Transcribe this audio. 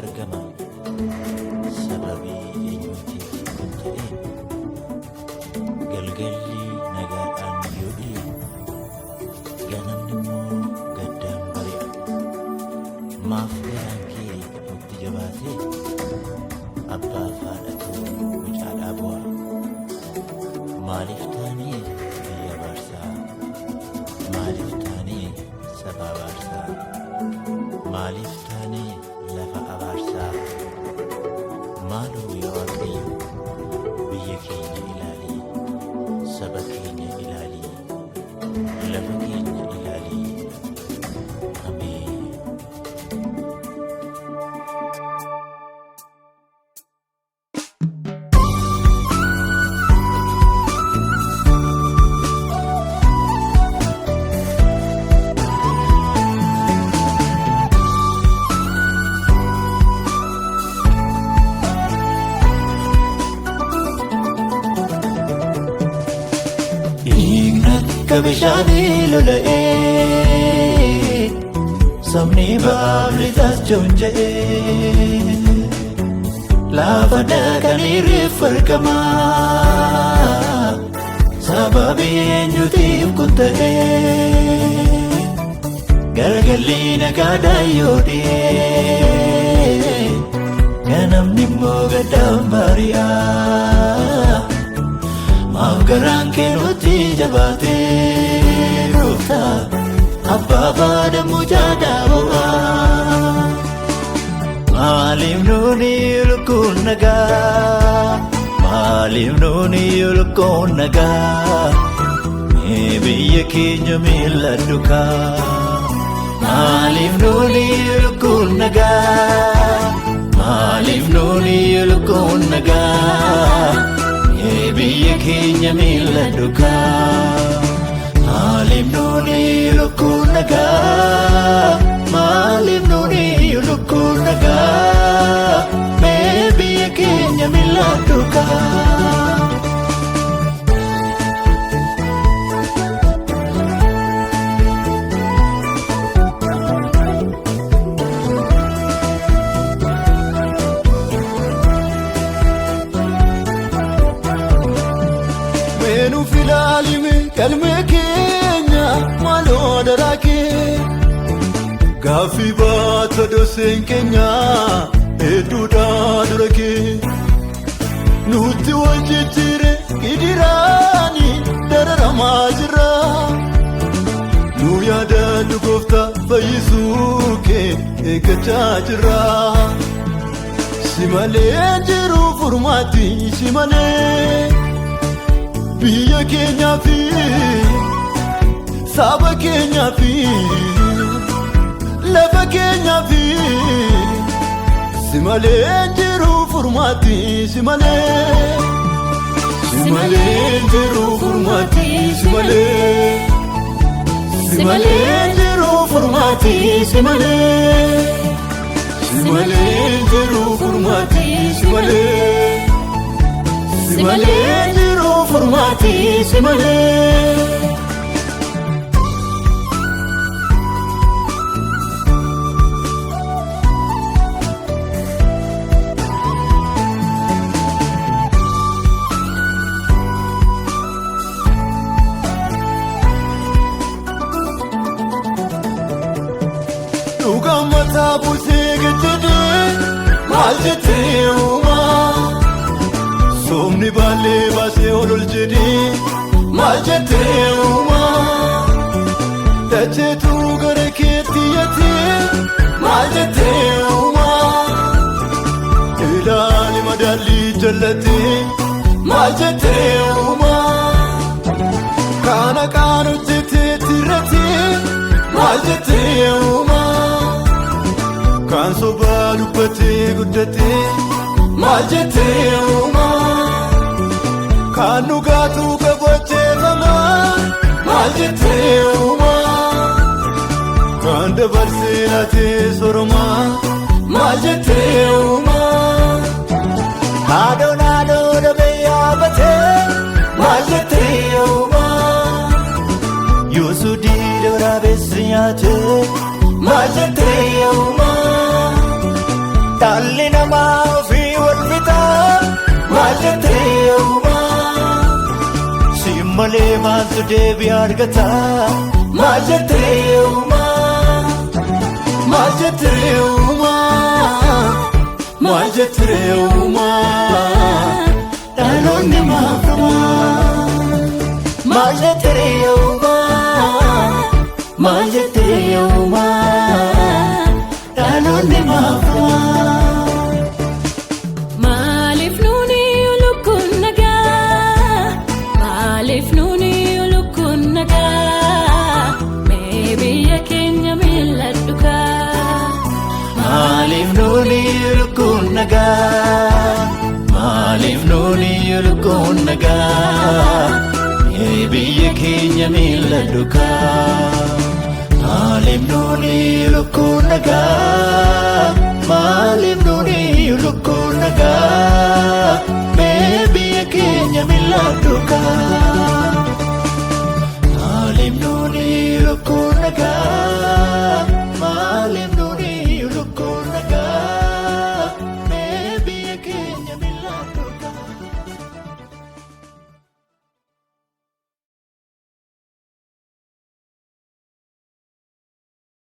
argama sababii eenyuutiif kan ta'e galgalli nagaadhaan yoo dhi'e ganamni immoo gaddaan bari'a maaf garaan kee nutti jabaatee abbaaf haadhatu mucaadhaa bu'a maaliif taanee biyya abaarsaa maaliif taanee saba abaarsaa maaliif taanee lafa abaarsaa maaloo yaa Waaqayyo biyya keenya ilaalii saba keenya ilaalii lafa keenya ilaalii ameen. Akka bishaanii lola'ee sabni baaflitas joonja'ee lafa dhaqanii reeffa argamaa sababii eenyuutiif kun ta'ee galgalli nagaadhaan yoo dhi'ee ganamni immoo gaddaan bari'a maaf garaan kee nutti jabaatee gooftaa abbaa baada mucaadhaa bu'a maaliif nuuni lukkuun nagaa maaliif nuuni lukkuun nagaa mee biyya keenya miiladhukaa maaliif nuuni lukkuun nagaa maaliif nuuni lukkuun nagaa biyya keenya miiladhukaa maaliif nuuni lukkuun nagaa maaliif nuuni lukkuun nagaa mee biyya keenya miiladhukaa. Kalmee keenya maaloo daraakee gaaffii baata doseen keenya hedduudhaa dura kee nutti wal jijjiire gidiraani dararamaa jirra nu yaadadhu gooftaa fayyisuu kee eeggachaa jirra si malee jiru furmaatti si malee. Biyya keenyaa fi saba keenyaa fi lafa keenyaa fi si malee jiru furmaatti si malee jiru furmaatti si malee jiru furmaatti si malee jiru furmaatti si malee jiru furmaatti si malee. Dhugaan mataa buusee gajjadee maal jettee uumaa somni baalee baasee ol jedhee maal jettee uumaa dacheetu gara keetti yattee maal jettee uumaa ilaali madaalii jallatee maal jettee uumaa kaana kaan hojjetee tirratee maal jettee uumaa kaan sobaa dubbatee guddatee maal jettee uumaa kaan dhugaatuu qabacheeffamaa maal jettee uumaa kaan dabarsee laatee soromaa maal jettee uumaa haadhoon dhabee yaabbatee maal jettee uumaa yoosuu diida waraabessi nyaatee maal jettee uumaa dhalli namaa ofii wal fixaa maal jettee uumaa siin malee maaltu deebii argata maal jettee uumaa maal jettee uumaa maal jettee uumaa dhaloonni maafamaa maal jettee uumaa maal jettee uumaa dhaloonni maafamaa. Maaliif nuuni lukkuun nagaa maaliif nuuni lukkuun nagaa mee biyya keenya mil'adhu kaa maaliif nuuni lukkuun nagaa maaliif nuuni lukkuun nagaa mee biyya keenya mil'adhu kaa maaliif nuuni lukkuun nagaa maaliif nuuni lukkuun nagaa mee biyya keenya mil'adhu kaa maaliif nuuni lukkuun nagaa